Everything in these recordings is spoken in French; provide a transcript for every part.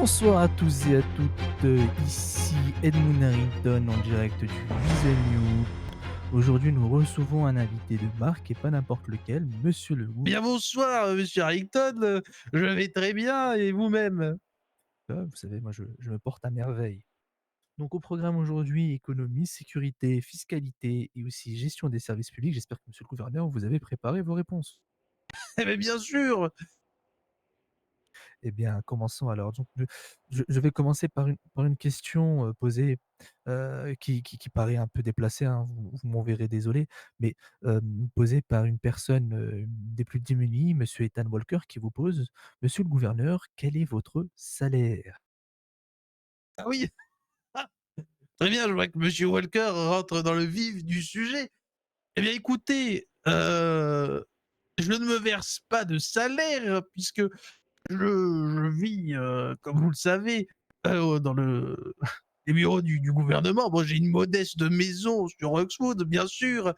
Bonsoir à tous et à toutes, ici Edmund Harrington en direct du New. Aujourd'hui, nous recevons un invité de marque et pas n'importe lequel, Monsieur Le Bien bonsoir, monsieur Harrington, je vais très bien et vous-même? Vous savez, moi je me porte à merveille. Donc au programme aujourd'hui, économie, sécurité, fiscalité et aussi gestion des services publics. J'espère que monsieur le gouverneur, vous avez préparé vos réponses. Eh beh, bien sûr! Eh bien, commençons alors. Donc, je vais commencer par une question, posée, qui paraît un peu déplacée, hein, vous m'en verrez désolé, mais, posée par une personne, des plus démunies, monsieur Ethan Walker, qui vous pose: «Monsieur le gouverneur, quel est votre salaire?» Ah oui, très bien, je vois que monsieur Walker rentre dans le vif du sujet. Eh bien écoutez, je ne me verse pas de salaire puisque je vis, comme vous le savez, dans les bureaux du gouvernement. Bon, j'ai une modeste maison sur Oxwood, bien sûr,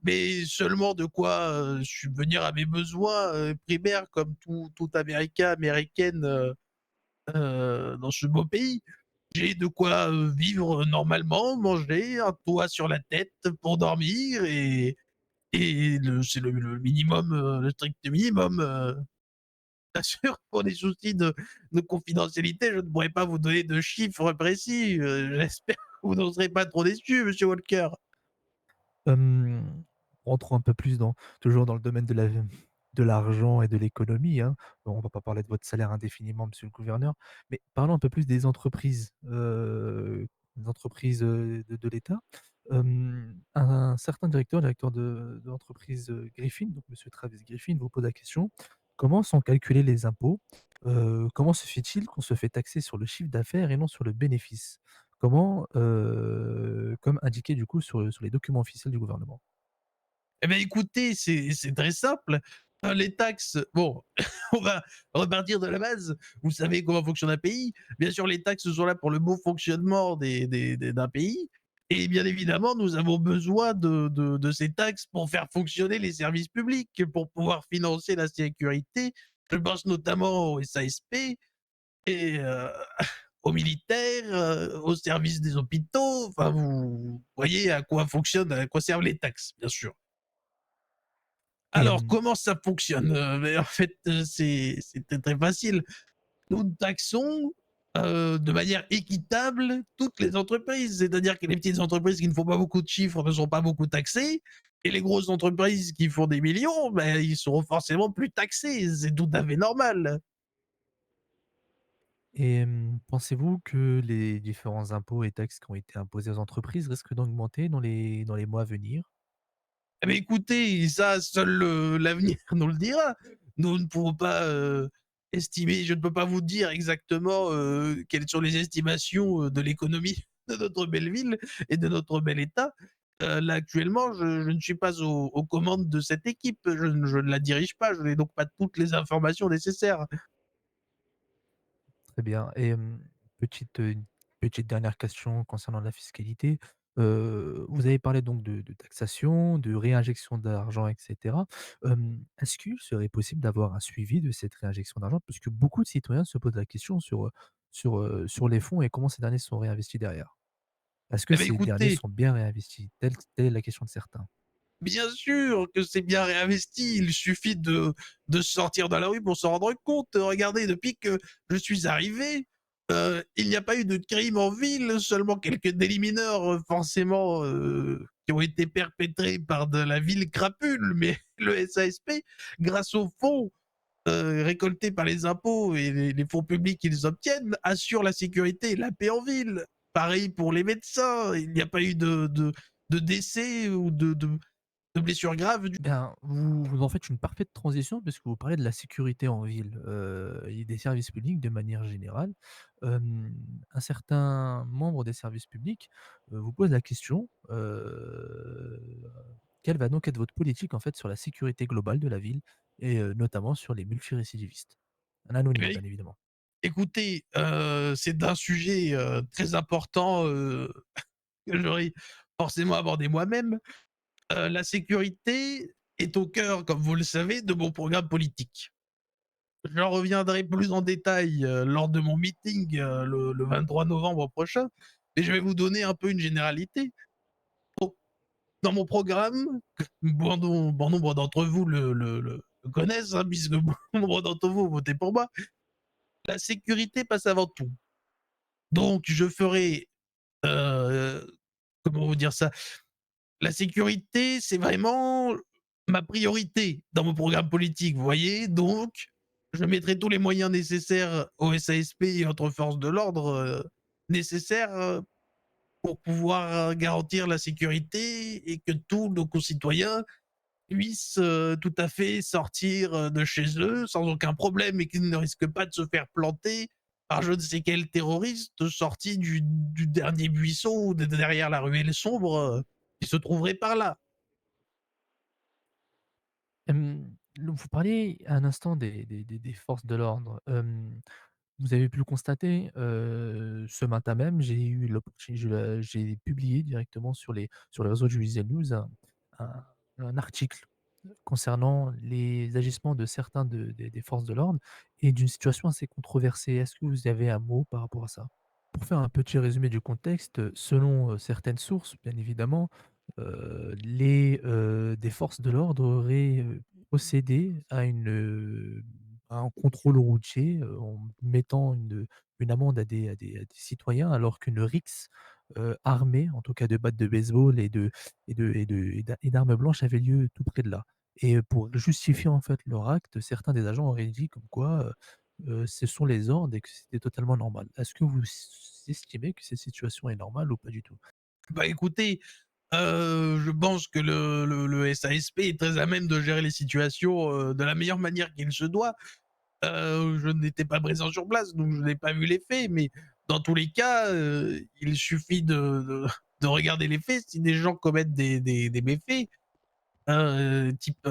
mais seulement de quoi, subvenir à mes besoins, primaires comme tout américain, américaine, dans ce beau pays. J'ai de quoi, vivre normalement, manger, un toit sur la tête pour dormir et c'est le minimum, le strict minimum, bien sûr, pour des soucis de confidentialité, je ne pourrais pas vous donner de chiffres précis, j'espère que vous n'en serez pas trop déçu, monsieur Walker. Rentrons un peu plus dans toujours dans le domaine de l'argent et de l'économie, hein. Bon, on va pas parler de votre salaire indéfiniment, monsieur le gouverneur, mais parlons un peu plus des entreprises, de l'État. Un certain directeur de l'entreprise, Griffin, donc monsieur Travis Griffin, vous pose la question: «Comment sont calculés les impôts? Comment se fait-il qu'on se fait taxer sur le chiffre d'affaires et non sur le bénéfice?» Comment, comme indiqué du coup sur les documents officiels du gouvernement. Eh bien, écoutez, c'est très simple. Les taxes, bon, on va repartir de la base. Vous savez comment fonctionne un pays. Bien sûr, les taxes sont là pour le bon fonctionnement d'un pays. Et bien évidemment, nous avons besoin de ces taxes pour faire fonctionner les services publics, pour pouvoir financer la sécurité. Je pense notamment au SASP et aux militaires, au service des hôpitaux. Enfin, vous voyez à quoi servent les taxes, bien sûr. Et Alors, comment ça fonctionne? En fait, c'est très, très facile. Nous taxons, de manière équitable toutes les entreprises. C'est-à-dire que les petites entreprises qui ne font pas beaucoup de chiffres ne sont pas beaucoup taxées et les grosses entreprises qui font des millions, ben, ils seront forcément plus taxés. C'est tout à fait normal. pensez-vous que les différents impôts et taxes qui ont été imposés aux entreprises risquent d'augmenter dans les mois à venir? Eh beh, écoutez, ça, seul l'avenir nous le dira. Nous ne pouvons pas, estimer je ne peux pas vous dire exactement, quelles sont les estimations, de l'économie de notre belle ville et de notre bel État. Là, actuellement, je ne suis pas aux commandes de cette équipe. Je ne la dirige pas. Je n'ai donc pas toutes les informations nécessaires. Très bien. Une petite dernière question concernant la fiscalité. Vous avez parlé donc de taxation, de réinjection d'argent et cetera. Est-ce qu'il serait possible d'avoir un suivi de cette réinjection d'argent? Puisque beaucoup de citoyens se posent la question sur les fonds et comment ces derniers sont réinvestis derrière. Est-ce que Eh beh, ces derniers écoutez, sont bien réinvestis? Telle est la question de certains. bien sûr que c'est bien réinvesti. Il suffit de sortir dans la rue pour s'en rendre compte. Regardez, depuis que je suis arrivé, il n'y a pas eu de crime en ville, seulement quelques délits mineurs, forcément, qui ont été perpétrés par de la ville crapule. Mais le SASP, grâce aux fonds, récoltés par les impôts et les fonds publics qu'ils obtiennent, assure la sécurité et la paix en ville. Pareil pour les médecins, il n'y a pas eu de décès ou de blessures graves du. Bien, vous en faites une parfaite transition puisque vous parlez de la sécurité en ville, et des services publics de manière générale. Un certain membre des services publics, vous pose la question, quelle va donc être votre politique, en fait, sur la sécurité globale de la ville et notamment sur les multirécidivistes? Un Eh anonyme, bien, bien évidemment. écoutez, c'est un sujet, très important, que j'aurais forcément abordé moi-même. La sécurité est au cœur, comme vous le savez, de mon programme politique. j'en reviendrai plus en détail, lors de mon meeting, le 23 novembre prochain, mais je vais vous donner un peu une généralité. Donc, dans mon programme, bon nombre d'entre vous le connaissent, hein, puisque bon nombre d'entre vous ont voté pour moi. La sécurité passe avant tout. Donc je ferai, heu, comment vous dire ça? La sécurité, c'est vraiment ma priorité dans mon programme politique, vous voyez? Donc je mettrai tous les moyens nécessaires au SASP et autres forces de l'ordre, nécessaires, pour pouvoir, garantir la sécurité et que tous nos concitoyens puissent, tout à fait sortir, de chez eux sans aucun problème et qu'ils ne risquent pas de se faire planter par je ne sais quel terroriste sorti du dernier buisson ou de derrière la ruelle sombre, qui se trouverait par là. Vous parliez à un instant des forces de l'ordre. Vous avez pu le constater, ce matin même, j'ai eu j'ai publié directement sur les réseaux de Visual News un un article concernant les agissements de certains des forces de l'ordre et d'une situation assez controversée. Est-ce que vous avez un mot par rapport à ça? Pour faire un petit résumé du contexte, selon, certaines sources, bien évidemment, des forces de l'ordre auraient, procédé à un contrôle routier, en mettant une amende à des citoyens alors qu'une rixe, armée, en tout cas de battes de baseball et d'armes blanches avait lieu tout près de là. Et pour justifier, en fait, leur acte, certains des agents auraient dit comme quoi, ce sont les ordres et que c'était totalement normal. Est-ce que vous estimez que cette situation est normale ou pas du tout? Bah, écoutez, je pense que le SASP est très à même de gérer les situations, de la meilleure manière qu'il se doit. Je n'étais pas présent sur place, donc je n'ai pas vu les faits, mais dans tous les cas, il suffit de regarder les faits. Si des gens commettent des méfaits, type,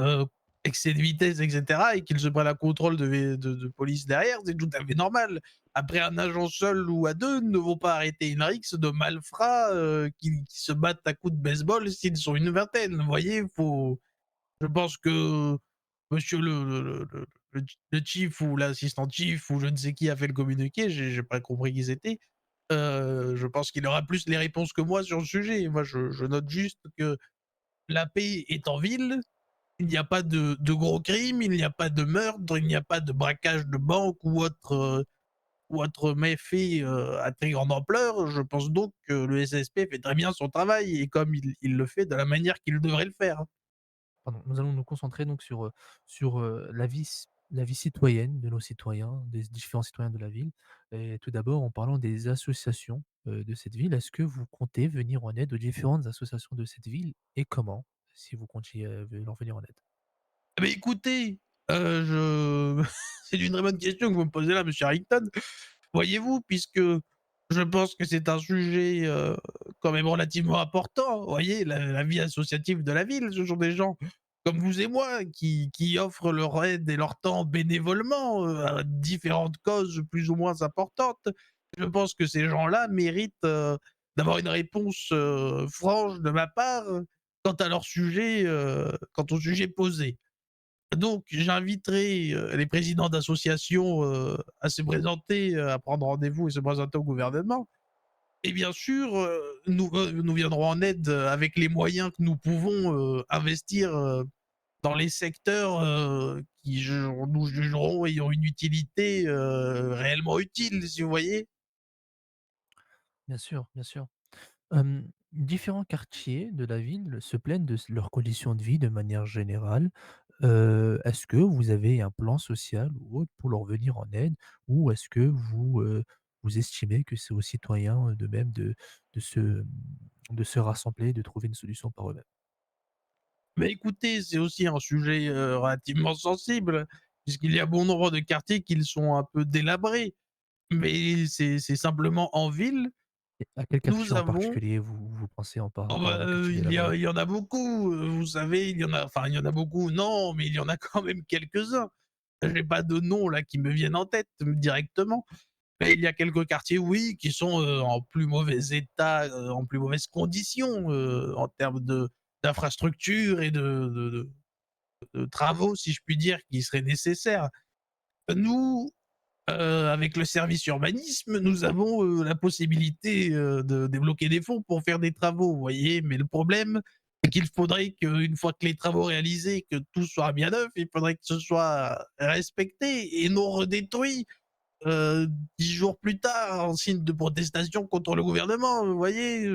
excès de vitesse et cetera et qu'ils se prennent un contrôle de police derrière, c'est tout à fait normal. Après, un agent seul ou à 2 ne vont pas arrêter une rixe de malfrats, qui se battent à coups de baseball s'ils sont une vingtaine. Vous voyez? Faut Je pense que monsieur le chief ou l'assistant chief ou je ne sais qui a fait le communiqué, j'ai pas compris qui c'était. Je pense qu'il aura plus les réponses que moi sur le sujet. Moi, je note juste que la paix est en ville, il n'y a pas de gros crimes, il n'y a pas de meurtre, il n'y a pas de braquage de banque ou autre méfait, à très grande ampleur. Je pense donc que le SSP fait très bien son travail et comme il le fait de la manière qu'il devrait le faire. Pardon, nous allons nous concentrer donc sur, la vie citoyenne de nos citoyens, des différents citoyens de la ville et tout d'abord en parlant des associations, de cette ville. Est-ce que vous comptez venir en aide aux différentes associations de cette ville et comment? Si vous comptiez, leur venir en aide? Eh beh, écoutez, je c'est une très bonne question que vous me posez là, monsieur Harrington. Voyez-vous, puisque je pense que c'est un sujet, quand même relativement important, vous voyez? La vie associative de la ville, ce sont des gens comme vous et moi qui offrent leur aide et leur temps bénévolement, à différentes causes plus ou moins importantes. Je pense que ces gens-là méritent, d'avoir une réponse, franche de ma part, quant à leur sujet, quant au sujet posé. Donc j'inviterai, les présidents d'associations, à se présenter, à prendre rendez-vous et se présenter au gouvernement et bien sûr, nous viendrons en aide, avec les moyens que nous pouvons, investir, dans les secteurs, qui nous jugerons ayant une utilité, réellement utile, si vous voyez? Bien sûr, bien sûr. Différents quartiers de la ville se plaignent de leurs conditions de vie de manière générale. Est-ce que vous avez un plan social ou autre pour leur venir en aide? Ou est-ce que vous estimez que c'est aux citoyens, d'eux-mêmes de se, de se rassembler, de trouver une solution par eux-mêmes? Mais écoutez, c'est aussi un sujet, relativement sensible, puisqu'il y a bon nombre de quartiers qui sont un peu délabrés. Mais c'est simplement en ville, Et à quel nous quartier en avons particulier vous pensez en par oh rapport bah, à un quartier délabré? il y en a beaucoup, vous savez, il y en a beaucoup, non, mais il y en a quand même quelques-uns. J'ai pas de noms là qui me viennent en tête directement, mais il y a quelques quartiers, oui, qui sont, en plus mauvais état, en plus mauvaises conditions, en termes d'infrastructures et de travaux, si je puis dire, qui seraient nécessaires. Nous, avec le service urbanisme, nous avons, la possibilité, de débloquer des fonds pour faire des travaux, vous voyez? Mais le problème, c'est qu'il faudrait qu'une fois que les travaux réalisés, que tout soit bien neuf, il faudrait que ce soit respecté et non redétruit, heu, 10 jours plus tard en signe de protestation contre le gouvernement, vous voyez?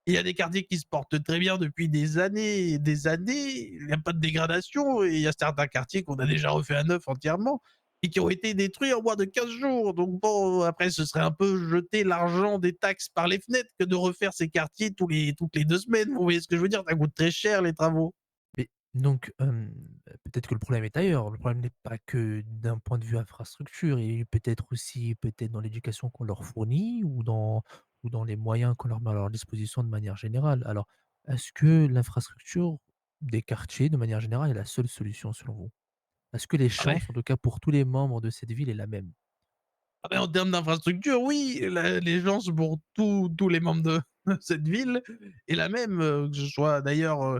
Il y a des quartiers qui se portent très bien depuis des années et des années, il y a pas de dégradation et il y a certains quartiers qu'on a déjà refait à neuf entièrement et qui ont été détruits en moins de 15 jours. Donc bon, après ce serait un peu jeter l'argent des taxes par les fenêtres que de refaire ces quartiers toutes les 2 semaines. Vous voyez ce que je veux dire? Ça coûte très cher les travaux. Mais donc, peut-être que le problème est ailleurs. Le problème n'est pas que d'un point de vue infrastructure, il est peut-être aussi peut-être dans l'éducation qu'on leur fournit ou dans les moyens qu'on leur met à leur disposition de manière générale. Alors, est-ce que l'infrastructure des quartiers, de manière générale, est la seule solution selon vous? Est-ce que les Ah beh chances, en tout cas pour tous les membres de cette ville, est la même? Ah ben, en termes d'infrastructure, oui, les gens pour tous les membres de cette ville est la même, que ce soit d'ailleurs à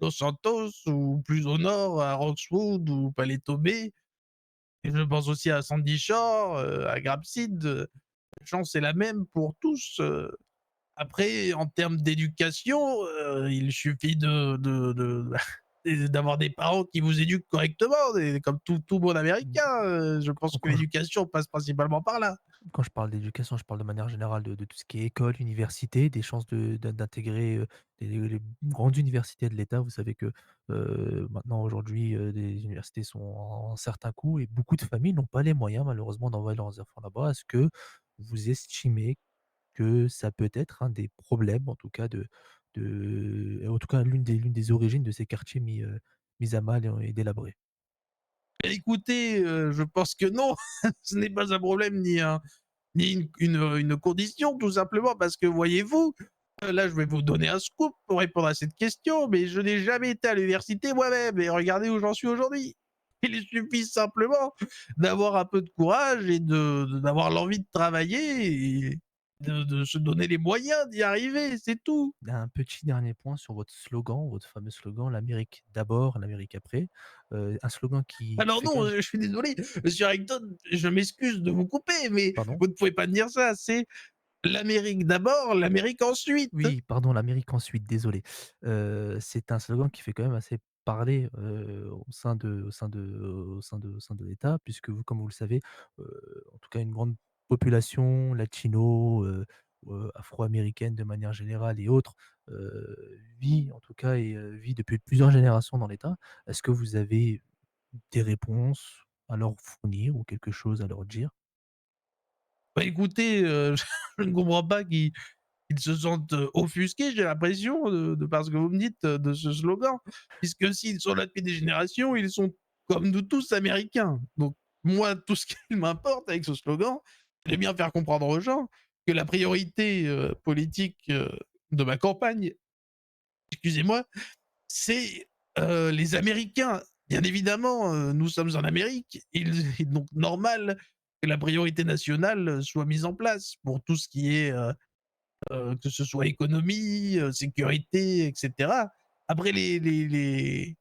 Los Santos ou plus au nord, à Roxwood ou Paleto Bay. Et je pense aussi à Sandy Shore, à Grapeseed. La chance est la même pour tous. Après, en termes d'éducation, il suffit d'avoir des parents qui vous éduquent correctement, comme tout bon Mmh, Américain. Je pense que quand je l'éducation passe principalement par là. Quand je parle d'éducation, je parle de manière générale de tout ce qui est école, université, des chances d'intégrer, les grandes universités de l'État. Vous savez que, maintenant aujourd'hui, des universités sont en certains coûts et beaucoup de familles n'ont pas les moyens malheureusement d'envoyer leurs enfants là-bas. Est-ce que vous estimez que ça peut être un des problèmes en tout cas en tout cas l'une des origines de ces quartiers mis à mal et délabrés? Écoutez, je pense que non, ce n'est pas un problème ni une condition, tout simplement parce que voyez-vous, là, je vais vous donner un scoop pour répondre à cette question, mais je n'ai jamais été à l'université moi-même et regardez où j'en suis aujourd'hui. Il suffit simplement d'avoir un peu de courage et d'avoir l'envie de travailler et de se donner les moyens d'y arriver, c'est tout. Un petit dernier point sur votre slogan, votre fameux slogan: «L'Amérique d'abord, l'Amérique après». Un slogan qui Alors fait quand non, même je suis désolé, monsieur Harrington, je m'excuse de vous couper, mais pardon? vous ne pouvez pas dire ça, c'est l'Amérique d'abord, l'Amérique ensuite. Oui, pardon, l'Amérique ensuite, désolé. C'est un slogan qui fait quand même assez parler, au sein de l'État puisque vous, comme vous le savez, en tout cas une grande population latino, afro-américaine de manière générale et autres, vit en tout cas vit depuis plusieurs générations dans l'État. Est-ce que vous avez des réponses à leur fournir ou quelque chose à leur dire? Bah écoutez, je ne comprends pas qu'ils se sentent offusqués, j'ai l'impression, de par ce que vous me dites, de ce slogan. Puisque s'ils sont là depuis des générations, ils sont comme nous tous américains. Donc moi, tout ce qu'il m'importe avec ce slogan, c'est de bien faire comprendre aux gens que la priorité, politique, de ma campagne, excusez-moi, c'est, les Américains. Bien évidemment, nous sommes en Amérique, il est donc normal que la priorité nationale, soit mise en place pour tout ce qui est, que ce soit économie, sécurité, et cetera. Après les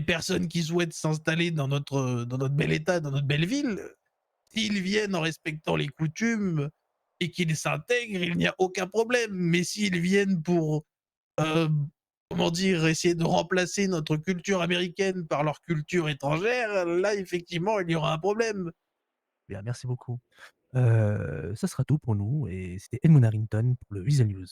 personnes qui souhaitent s'installer dans notre bel État, dans notre belle ville, s'ils viennent en respectant les coutumes et qu'ils s'intègrent, il n'y a aucun problème. Mais s'ils viennent pour, heu, comment dire? Essayer de remplacer notre culture américaine par leur culture étrangère, là effectivement, il y aura un problème. Bien, merci beaucoup. Ça sera tout pour nous et c'était Edmond Harrington pour le Weasel News.